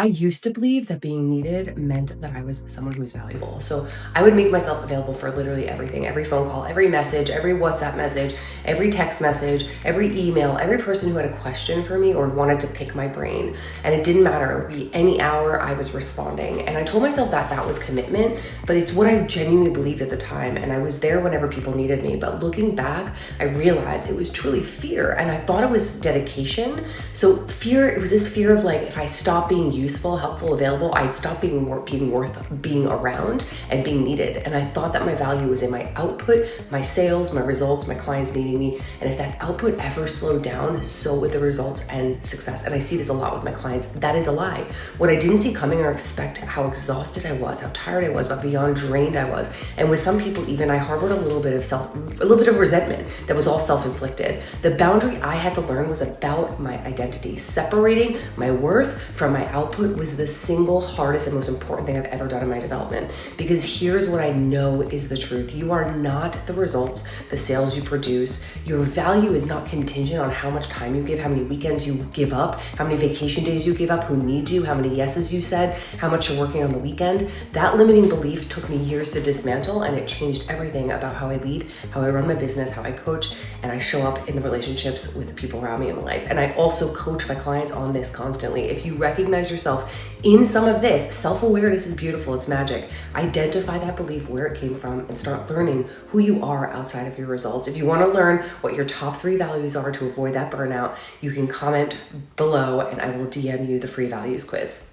I used to believe that being needed meant that I was someone who was valuable. So I would make myself available for literally everything, every phone call, every message, every WhatsApp message, every text message, every email, every person who had a question for me or wanted to pick my brain. And it didn't matter. It would be any hour I was responding. And I told myself that that was commitment, but it's what I genuinely believed at the time. And I was there whenever people needed me. But looking back, I realized it was truly fear. And I thought it was dedication. So fear, it was this fear of like, if I stop being useful, helpful, available, I'd stop being worth being around and being needed. And I thought that my value was in my output, my sales, my results, my clients needing me. And if that output ever slowed down, so would the results and success. And I see this a lot with my clients. That is a lie. What I didn't see coming or expect, how exhausted I was, how tired I was, but beyond drained I was. And with some people even, I harbored a little bit of resentment that was all self-inflicted. The boundary I had to learn was about my identity. Separating my worth from my output was the single hardest and most important thing I've ever done in my development. Because here's what I know is the truth. You are not the results, the sales you produce. Your value is not contingent on how much time you give, how many weekends you give up, how many vacation days you give up, who needs you, how many yeses you said, how much you're working on the weekend. That limiting belief took me years to dismantle, and it changed everything about how I lead, how I run my business, how I coach, and I show up in the relationships with the people around me in my life. And I also coach my clients on this constantly. If you recognize yourself in some of this, self-awareness is beautiful, it's magic. Identify that belief, where it came from, and start learning who you are outside of your results. If you want to learn what your top 3 values are to avoid that burnout, you can comment below and I will DM you the free values quiz.